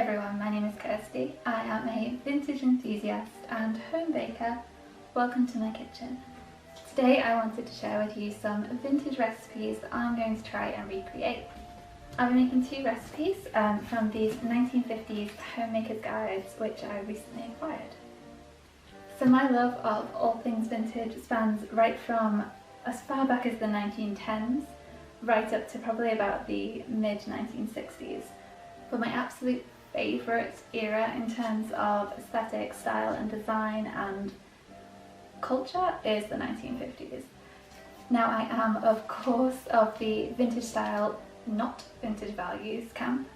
everyone, my name is Kirsty. I am a vintage enthusiast and home baker. Welcome to my kitchen. Today I wanted to share with you some vintage recipes that I'm going to try and recreate. I'll be making two recipes from these 1950s homemaker's guides which I recently acquired. So my love of all things vintage spans right from as far back as the 1910s right up to probably about the mid-1960s. But my absolute favourite era in terms of aesthetic, style and design and culture is the 1950s. Now I am of course of the vintage style, not vintage values camp.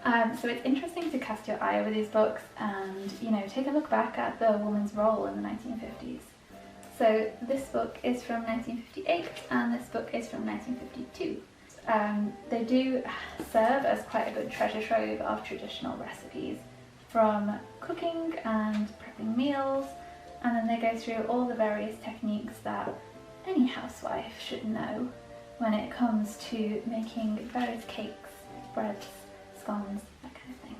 So it's interesting to cast your eye over these books and, you know, take a look back at the woman's role in the 1950s. So this book is from 1958 and this book is from 1952. They do serve as quite a good treasure trove of traditional recipes, from cooking and prepping meals, and then they go through all the various techniques that any housewife should know when it comes to making various cakes, breads, scones, that kind of thing.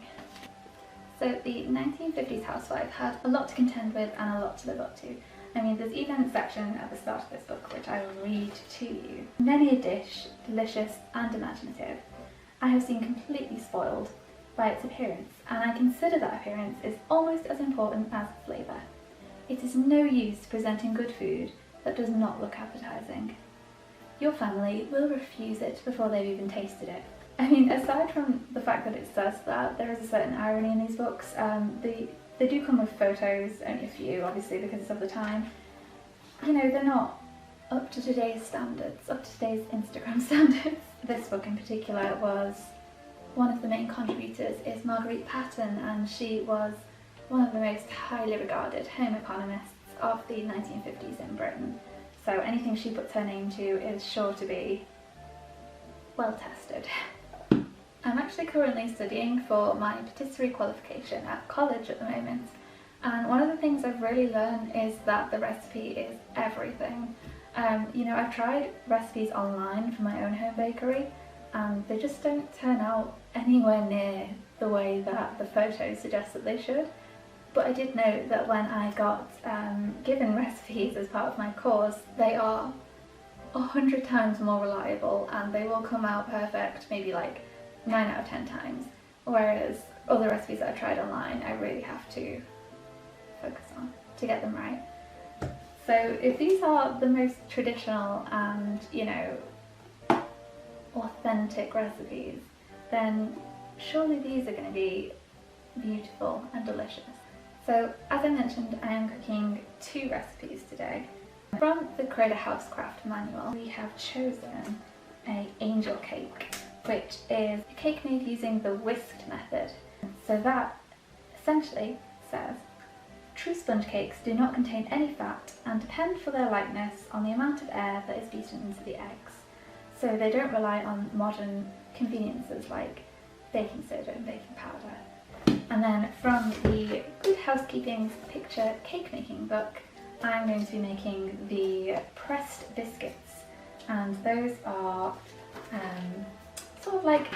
So the 1950s housewife had a lot to contend with and a lot to live up to. I mean, there's even a section at the start of this book which I will read to you. Many a dish, delicious and imaginative, I have seen completely spoiled by its appearance, and I consider that appearance is almost as important as flavour. It is no use presenting good food that does not look appetising. Your family will refuse it before they've even tasted it. I mean, aside from the fact that it says that, there is a certain irony in these books. They do come with photos, only a few obviously because it's of the time. You know, they're not up to today's standards, up to today's Instagram standards. This book in particular was, one of the main contributors is Margarine, and she was one of the most highly regarded home economists of the 1950s in Britain. So anything she puts her name to is sure to be well tested. I'm actually currently studying for my patisserie qualification at college at the moment, and one of the things I've really learned is that the recipe is everything. You know, I've tried recipes online for my own home bakery and they just don't turn out anywhere near the way that the photos suggest that they should. But I did note that when I got given recipes as part of my course, they are 100 times more reliable and they will come out perfect maybe like 9 out of 10 times, whereas other recipes that I've tried online I really have to focus on to get them right. So if these are the most traditional and, you know, authentic recipes, then surely these are going to be beautiful and delicious. So as I mentioned, I am cooking two recipes today. From the Creda Housecraft manual, we have chosen an angel cake, which is a cake made using the whisked method. So that essentially says, true sponge cakes do not contain any fat and depend for their lightness on the amount of air that is beaten into the eggs. So they don't rely on modern conveniences like baking soda and baking powder. And then from the Good Housekeeping's picture cake making book, I'm going to be making the pressed biscuits, and those are sort of like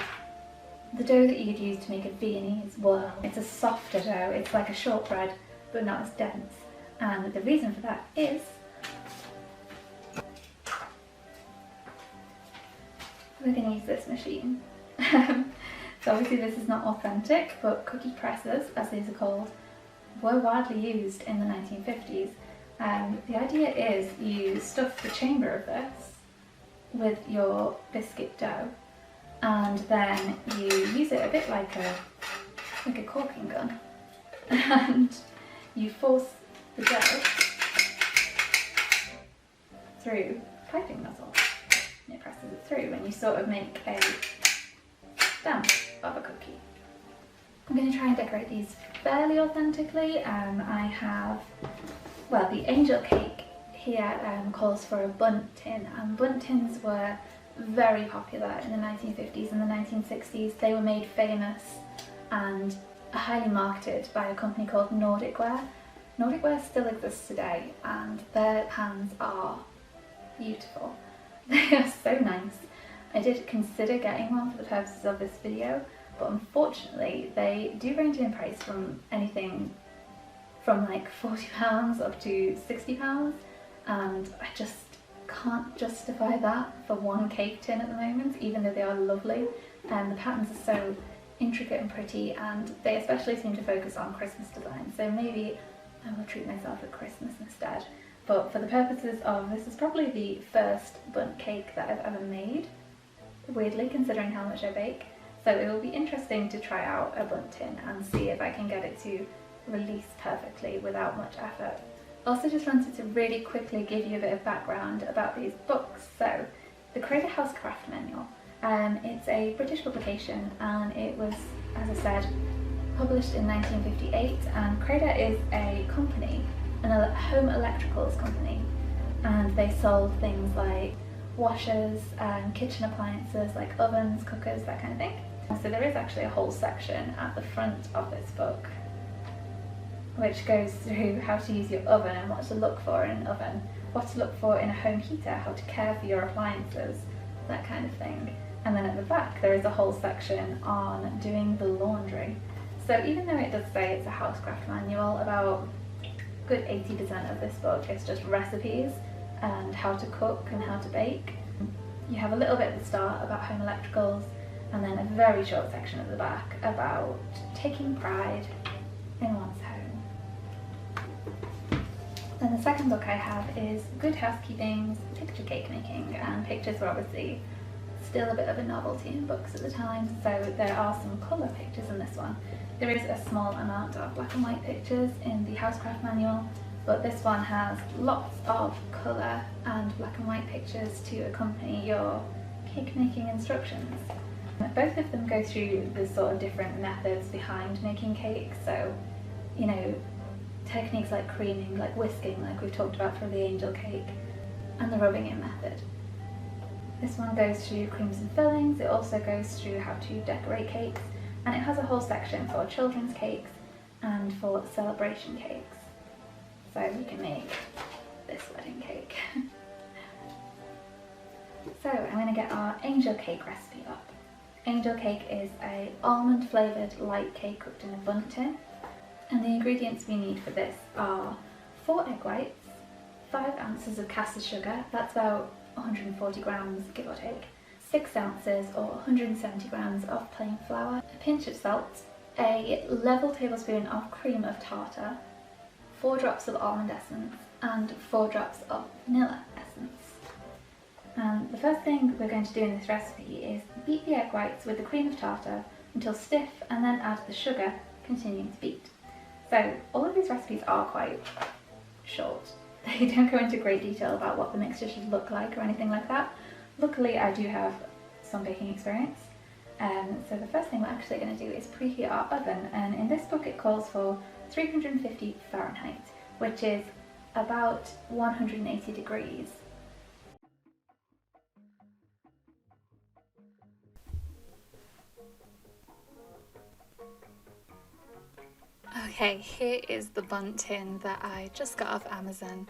the dough that you'd use to make a Viennese whirl. It's a softer dough, it's like a shortbread but not as dense, and the reason for that is we're going to use this machine. So obviously this is not authentic, but cookie presses, as these are called, were widely used in the 1950s. The idea is you stuff the chamber of this with your biscuit dough, and then you use it a bit like a corking gun, and you force the dough through piping nozzle, and it presses it through, and you sort of make a stamp of a cookie. I'm going to try and decorate these fairly authentically. I have, well, the angel cake here calls for a bundt tin, and bundt tins were very popular in the 1950s and the 1960s. They were made famous and highly marketed by a company called Nordicware. Nordicware still exists today and their pans are beautiful. They are so nice. I did consider getting one for the purposes of this video, but unfortunately They do range in price from anything from like £40 up to £60, and I just can't justify that for one cake tin at the moment, even though they are lovely. And the patterns are so intricate and pretty, and they especially seem to focus on Christmas design, so maybe I will treat myself at Christmas instead. But for the purposes of, this is probably the first bundt cake that I've ever made, weirdly, considering how much I bake. So it will be interesting to try out a bundt tin and see if I can get it to release perfectly without much effort. Also just wanted to really quickly give you a bit of background about these books. So the Creda Housecraft manual, it's a British publication, and it was, as I said, published in 1958, and Creda is a company, a home electricals company, and they sold things like washers and kitchen appliances like ovens, cookers, that kind of thing. So there is actually a whole section at the front of this book which goes through how to use your oven and what to look for in an oven, what to look for in a home heater, how to care for your appliances, that kind of thing. And then at the back there is a whole section on doing the laundry. So even though it does say it's a Housecraft manual, about good 80% of this book is just recipes and how to cook and how to bake. You have a little bit at the start about home electricals, and then a very short section at the back about taking pride in one's home. Then the second book I have is Good Housekeeping's Picture Cake Making, and pictures were obviously still a bit of a novelty in books at the time, so there are some colour pictures in this one. There is a small amount of black and white pictures in the Housecraft manual, but this one has lots of colour and black and white pictures to accompany your cake making instructions. Both of them go through the sort of different methods behind making cakes, so, you know, techniques like creaming, like whisking, like we've talked about for the angel cake, and the rubbing in method. This one goes through creams and fillings. It also goes through how to decorate cakes, and it has a whole section for children's cakes and for celebration cakes. So we can make this wedding cake. So I'm going to get our angel cake recipe up. Angel cake is a almond flavoured light cake cooked in a bundt tin, and the ingredients we need for this are 4 egg whites, 5 ounces of caster sugar, that's about 140 grams give or take, 6 ounces or 170 grams of plain flour, a pinch of salt, a level tablespoon of cream of tartar, 4 drops of almond essence, and 4 drops of vanilla essence. And the first thing we're going to do in this recipe is beat the egg whites with the cream of tartar until stiff, and then add the sugar, continuing to beat. So all of these recipes are quite short. They don't go into great detail about what the mixture should look like or anything like that. Luckily I do have some baking experience. So the first thing we're actually going to do is preheat our oven, and in this book it calls for 350 Fahrenheit, which is about 180 degrees. Okay, here is the bundt tin that I just got off Amazon,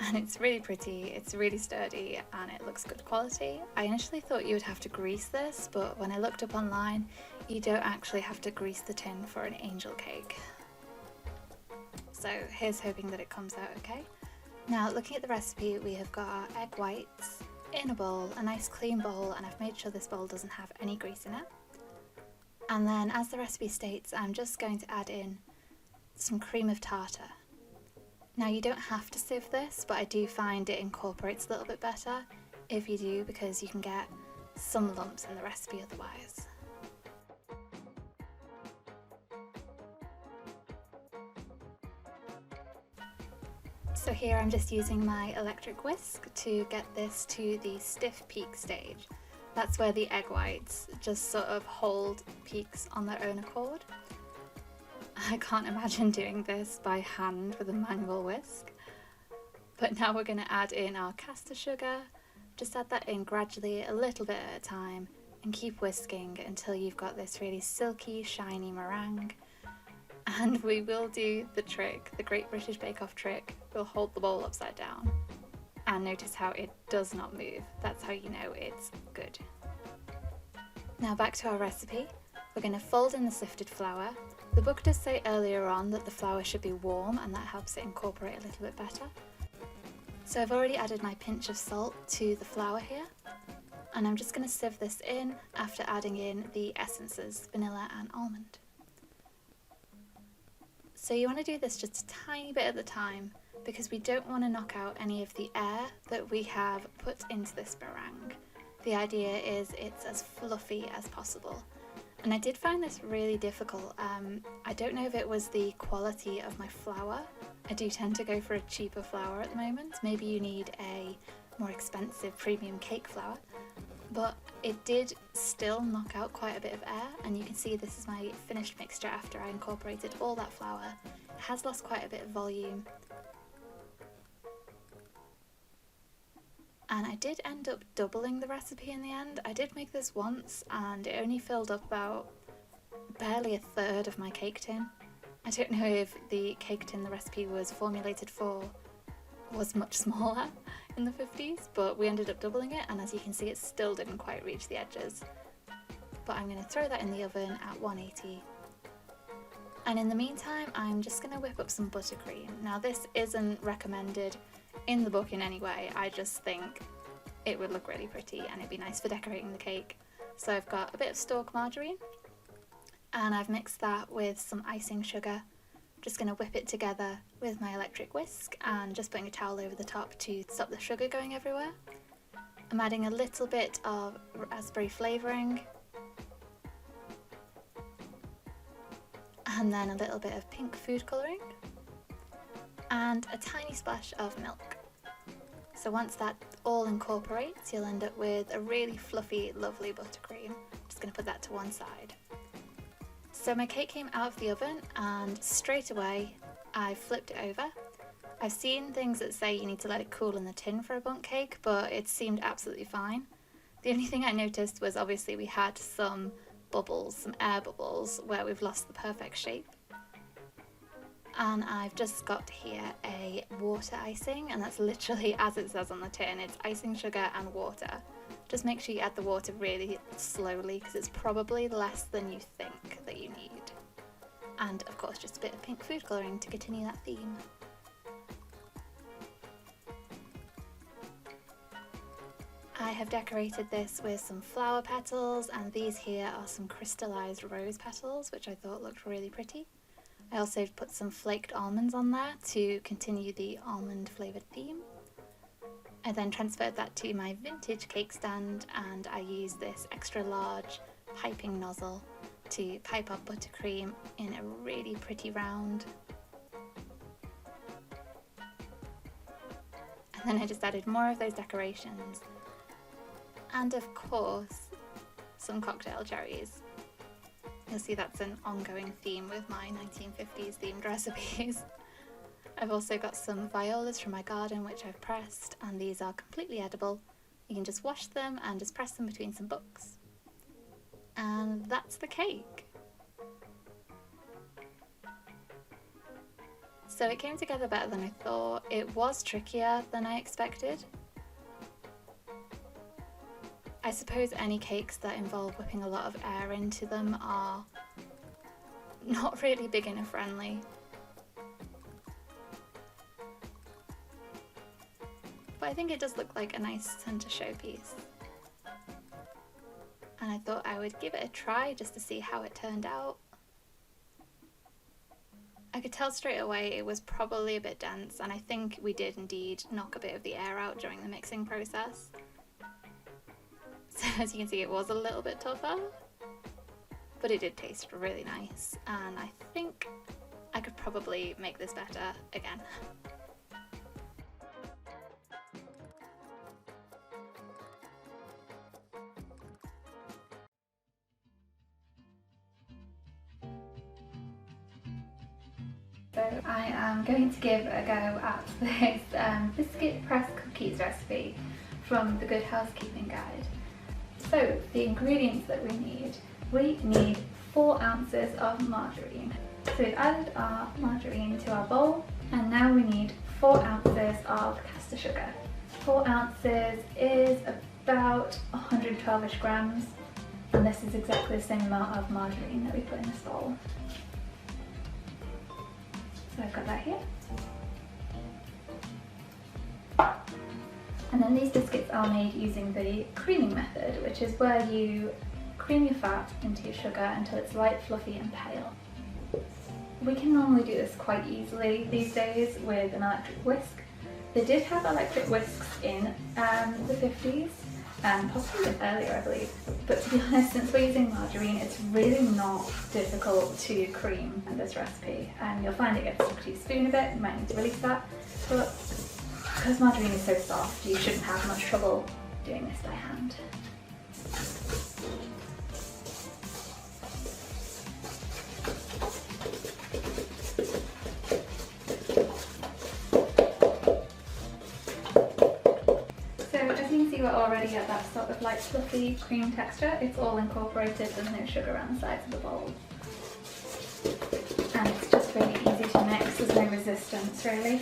and it's really pretty, it's really sturdy, and it looks good quality. I initially thought you would have to grease this, but when I looked up online, you don't actually have to grease the tin for an angel cake. So here's hoping that it comes out okay. Now looking at the recipe, we have got our egg whites in a bowl, a nice clean bowl, and I've made sure this bowl doesn't have any grease in it. And then, as the recipe states, I'm just going to add in some cream of tartar. Now you don't have to sieve this, but I do find it incorporates a little bit better if you do, because you can get some lumps in the recipe otherwise. So here I'm just using my electric whisk to get this to the stiff peak stage. That's where the egg whites just sort of hold peaks on their own accord. I can't imagine doing this by hand with a manual whisk. But now we're going to add in our caster sugar. Just add that in gradually, a little bit at a time, and keep whisking until you've got this really silky, shiny meringue. And we will do the trick, the Great British Bake Off trick. We'll hold the bowl upside down. And notice how it does not move. That's how you know it's good. Now back to our recipe. we're going to fold in the sifted flour. The book does say earlier on that the flour should be warm and that helps it incorporate a little bit better. So I've already added my pinch of salt to the flour here, and I'm just going to sieve this in after adding in the essences, vanilla and almond. So you want to do this just a tiny bit at a time because we don't want to knock out any of the air that we have put into this meringue. The idea is it's as fluffy as possible. And I did find this really difficult. I don't know if it was the quality of my flour. I do tend to go for a cheaper flour at the moment. Maybe you need a more expensive premium cake flour. But it did still knock out quite a bit of air, and you can see this is my finished mixture after I incorporated all that flour. It has lost quite a bit of volume. And I did end up doubling the recipe in the end. I did make this once and it only filled up about barely a third of my cake tin. I don't know if the cake tin the recipe was formulated for was much smaller in the 50s, but we ended up doubling it, and as you can see it still didn't quite reach the edges. But I'm going to throw that in the oven at 180. And in the meantime I'm just going to whip up some buttercream. Now this isn't recommended in the book in any way, I just think it would look really pretty and it'd be nice for decorating the cake. So I've got a bit of stalk margarine and I've mixed that with some icing sugar. Just going to whip it together with my electric whisk and just putting a towel over the top to stop the sugar going everywhere. I'm adding a little bit of raspberry flavouring and then a little bit of pink food colouring and a tiny splash of milk. So once that all incorporates, you'll end up with a really fluffy, lovely buttercream. Just going to put that to one side. So my cake came out of the oven and straight away I flipped it over. I've seen things that say you need to let it cool in the tin for a bundt cake, but it seemed absolutely fine. The only thing I noticed was obviously we had some bubbles, some air bubbles, where we've lost the perfect shape. And I've just got here a water icing, and that's literally as it says on the tin, it's icing sugar and water. Just make sure you add the water really slowly because it's probably less than you think that you need. And of course just a bit of pink food colouring to continue that theme. I have decorated this with some flower petals, and these here are some crystallised rose petals which I thought looked really pretty. I also put some flaked almonds on there to continue the almond flavoured theme. I then transferred that to my vintage cake stand and I used this extra large piping nozzle to pipe up buttercream in a really pretty round. And then I just added more of those decorations. And of course, some cocktail cherries. You'll see that's an ongoing theme with my 1950s themed recipes. I've also got some violas from my garden which I've pressed, and these are completely edible. You can just wash them and just press them between some books. And that's the cake. So it came together better than I thought. It was trickier than I expected. I suppose any cakes that involve whipping a lot of air into them are not really beginner friendly. But I think it does look like a nice centre showpiece. And I thought I would give it a try just to see how it turned out. I could tell straight away it was probably a bit dense, and I think we did indeed knock a bit of the air out during the mixing process. So as you can see, it was a little bit tougher, but it did taste really nice, and I think I could probably make this better again. So I am going to give a go at this biscuit press cookies recipe from the Good Housekeeping Guide. So the ingredients that we need 4 ounces of margarine. So we've added our margarine to our bowl, and now we need 4 ounces of caster sugar. 4 ounces is about 112ish grams. And this is exactly the same amount of margarine that we put in this bowl. So I've got that here. And then these biscuits are made using the creaming method, which is where you cream your fat into your sugar until it's light, fluffy and pale. We can normally do this quite easily these days with an electric whisk. They did have electric whisks in the 50s, possibly even earlier I believe, but to be honest, since we're using margarine, it's really not difficult to cream this recipe. You'll find it gets stuck to your spoon a bit, you might need to release that, but because margarine is so soft, you shouldn't have much trouble doing this by hand. We're already at that sort of light fluffy cream texture. It's all incorporated, there's no sugar around the sides of the bowl. And it's just really easy to mix, there's no resistance really.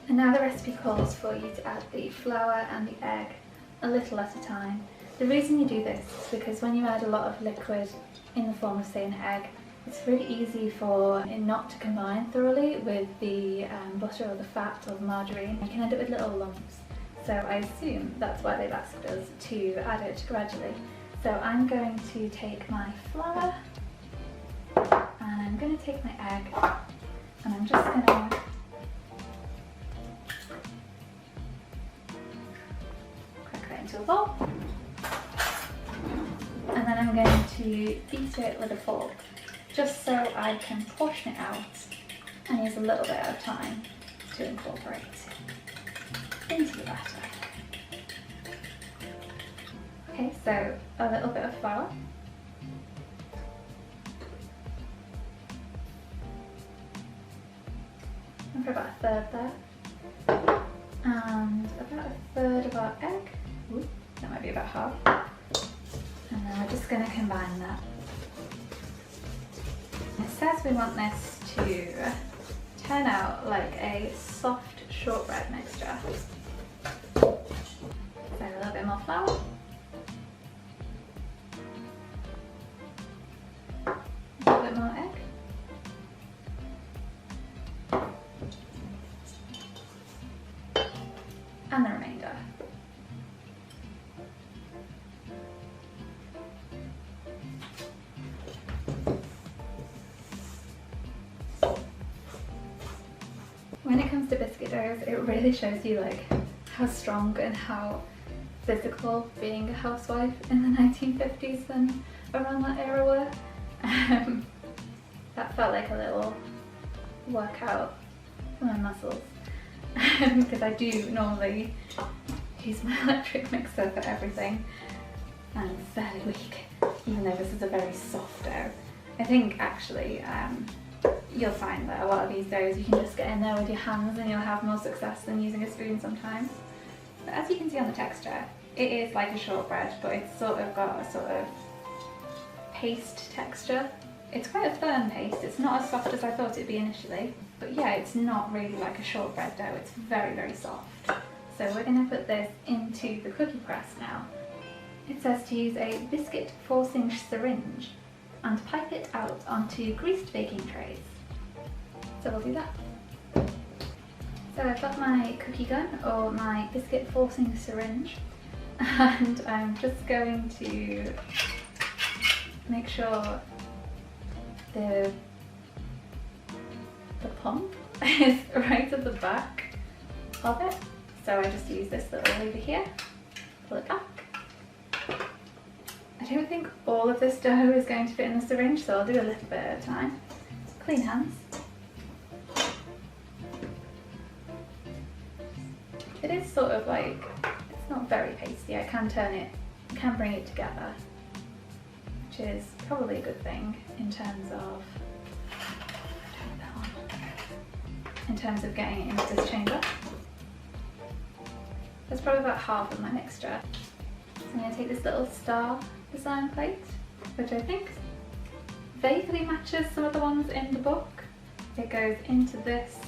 And now the recipe calls for you to add the flour and the egg a little at a time. The reason you do this is because when you add a lot of liquid in the form of say an egg, it's really easy for it not to combine thoroughly with the butter or the fat or the margarine. You can end up with little lumps. So I assume that's why they've asked us to add it gradually. So I'm going to take my flour and I'm going to take my egg and I'm just going to crack that into a bowl. And then I'm going to beat it with a fork, just so I can portion it out and use a little bit at a time to incorporate into the batter. Okay, so a little bit of flour. And for about a third there. And about a third of our egg. Ooh, that might be about half. And then we're just going to combine that. It says we want this to turn out like a soft shortbread mixture. So a little bit more flour. A little bit more egg. And the remainder. When it comes to biscuit doughs, it really shows you like how strong and how physical being a housewife in the 1950s and around that era were. That felt like a little workout for my muscles because I do normally use my electric mixer for everything and I'm fairly weak, even though this is a very soft dough. I think actually you'll find that a lot of these doughs you can just get in there with your hands and you'll have more success than using a spoon sometimes. But as you can see on the texture, it is like a shortbread, but it's sort of got a sort of paste texture. It's quite a firm paste, it's not as soft as I thought it'd be initially, but yeah, it's not really like a shortbread dough, it's very, very soft. So we're going to put this into the cookie press now. It says to use a biscuit 4-inch syringe and pipe it out onto greased baking trays. So we'll do that. So I've got my cookie gun or my biscuit 4-inch syringe and I'm just going to make sure the pump is right at the back of it. So I just use this little lever here, pull it back. I don't think all of this dough is going to fit in the syringe, so I'll do a little bit at a time. Clean hands. It is sort of like, it's not very pasty, I can turn it, can bring it together, which is probably a good thing in terms of, getting it into this chamber. That's probably about half of my mixture. So I'm going to take this little star design plate, which I think vaguely matches some of the ones in the book. It goes into this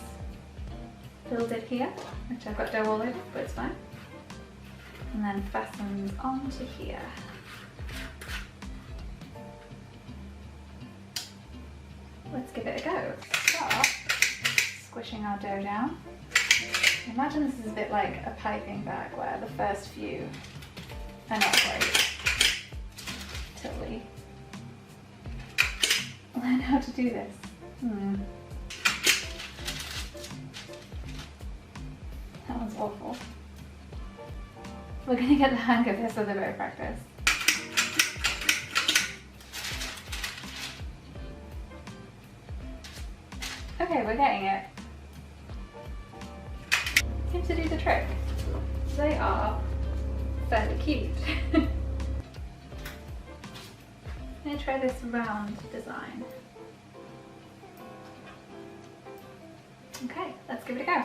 little dip here, which I've got dough all over, but it's fine. and then fastens onto here. Let's give it a go. Start squishing our dough down. Imagine this is a bit like a piping bag where the first few are not great till we learn how to do this. That one's awful. We're going to get the hang of this with a bit of practice. Okay, we're getting it. Seems to do the trick. They are fairly cute. I'm going to try this round design. Okay, let's give it a go.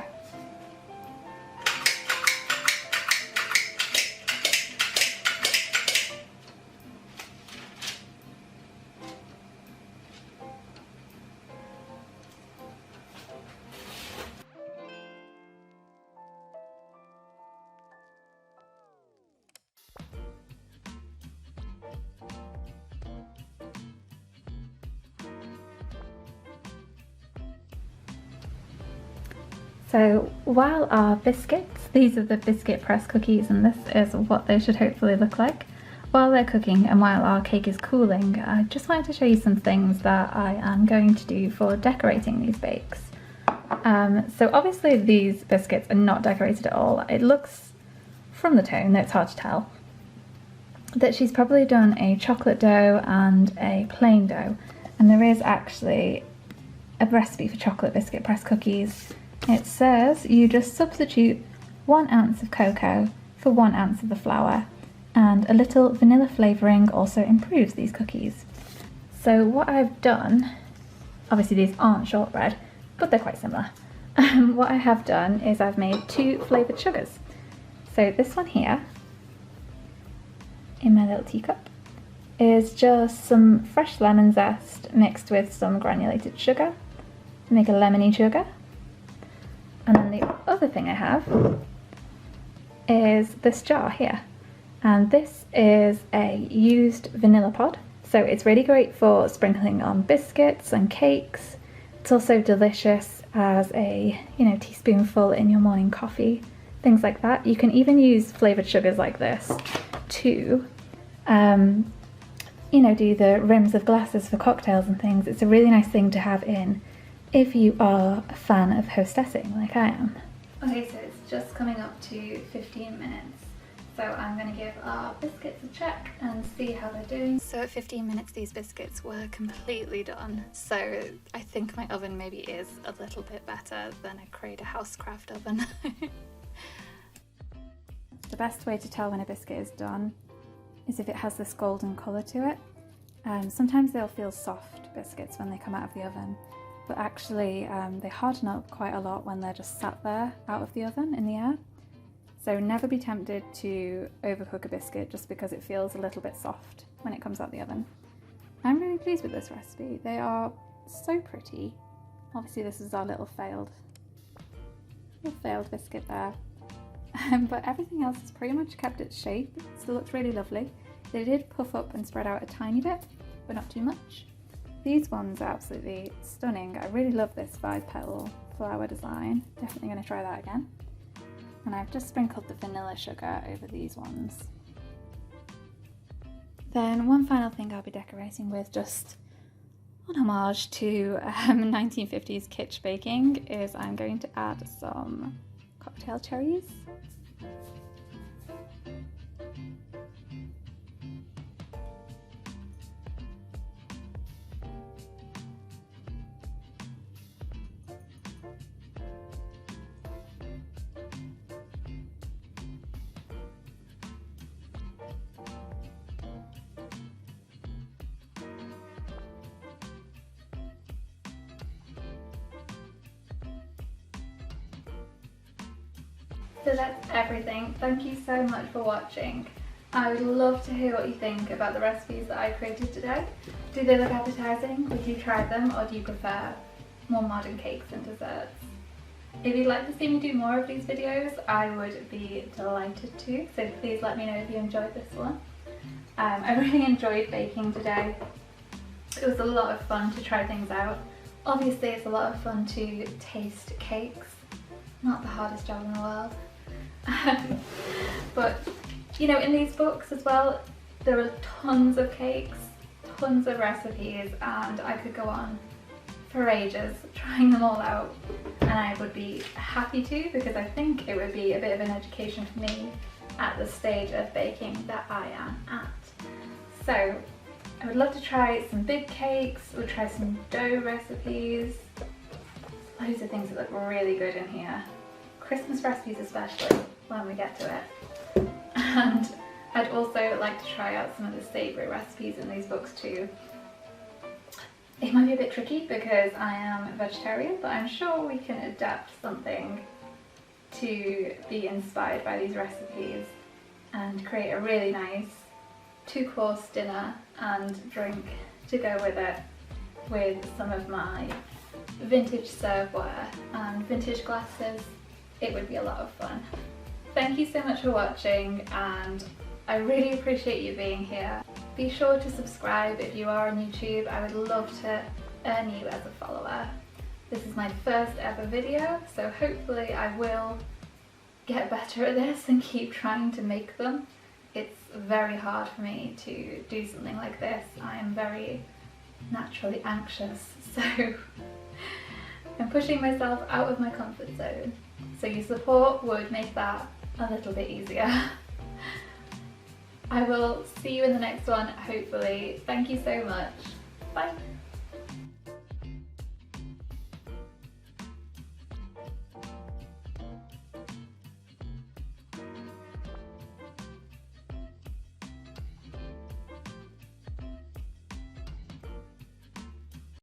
So while our biscuits, these are the biscuit press cookies and this is what they should hopefully look like. While they're cooking and while our cake is cooling, I just wanted to show you some things that I am going to do for decorating these bakes. So obviously these biscuits are not decorated at all. It looks, from the tone, it's hard to tell, that she's probably done a chocolate dough and a plain dough. And there is actually a recipe for chocolate biscuit press cookies. It says you just substitute 1 ounce of cocoa for 1 ounce of the flour, and a little vanilla flavouring also improves these cookies. So what I've done, obviously these aren't shortbread, but they're quite similar. What I have done is I've made 2 flavoured sugars. So this one here, in my little teacup, is just some fresh lemon zest mixed with some granulated sugar to make a lemony sugar. And then the other thing I have is this jar here, and this is a used vanilla pod, so it's really great for sprinkling on biscuits and cakes. It's also delicious as a, teaspoonful in your morning coffee, things like that. You can even use flavoured sugars like this to do the rims of glasses for cocktails and things. It's a really nice thing to have in if you are a fan of hostessing like I am. Okay, so it's just coming up to 15 minutes. So I'm going to give our biscuits a check and see how they're doing. So at 15 minutes these biscuits were completely done. So I think my oven maybe is a little bit better than a Creda Housecraft oven. The best way to tell when a biscuit is done is if it has this golden colour to it. Sometimes they'll feel soft, biscuits, when they come out of the oven. But actually they harden up quite a lot when they're just sat there out of the oven in the air. So never be tempted to overcook a biscuit just because it feels a little bit soft when it comes out the oven. I'm really pleased with this recipe. They are so pretty. Obviously this is our little failed biscuit there. But everything else has pretty much kept its shape. It still looks really lovely. They did puff up and spread out a tiny bit, but not too much. These ones are absolutely stunning. I really love this 5-petal flower design. Definitely going to try that again. And I've just sprinkled the vanilla sugar over these ones. Then one final thing I'll be decorating with, just on homage to 1950s kitsch baking, is I'm going to add some cocktail cherries. So that's everything. Thank you so much for watching. I would love to hear what you think about the recipes that I created today. Do they look appetizing? Would you try them, or do you prefer more modern cakes and desserts? If you'd like to see me do more of these videos, I would be delighted to, so please let me know if you enjoyed this one. I really enjoyed baking today. It was a lot of fun to try things out. Obviously it's a lot of fun to taste cakes, not the hardest job in the world. But you know, in these books as well, there are tons of cakes, tons of recipes, and I could go on for ages trying them all out, and I would be happy to, because I think it would be a bit of an education for me at the stage of baking that I am at. So I would love to try some big cakes, we'll try some dough recipes, loads of things that look really good in here. Christmas recipes especially, when we get to it. And I'd also like to try out some of the savoury recipes in these books too. It might be a bit tricky because I am vegetarian, but I'm sure we can adapt something to be inspired by these recipes and create a really nice 2-course dinner and drink to go with it, with some of my vintage serveware and vintage glasses. It would be a lot of fun. Thank you so much for watching, and I really appreciate you being here. Be sure to subscribe if you are on YouTube. I would love to earn you as a follower. This is my first ever video, so hopefully I will get better at this and keep trying to make them. It's very hard for me to do something like this. I am very naturally anxious, so I'm pushing myself out of my comfort zone. So your support would make that a little bit easier. I will see you in the next one, hopefully. Thank you so much. Bye.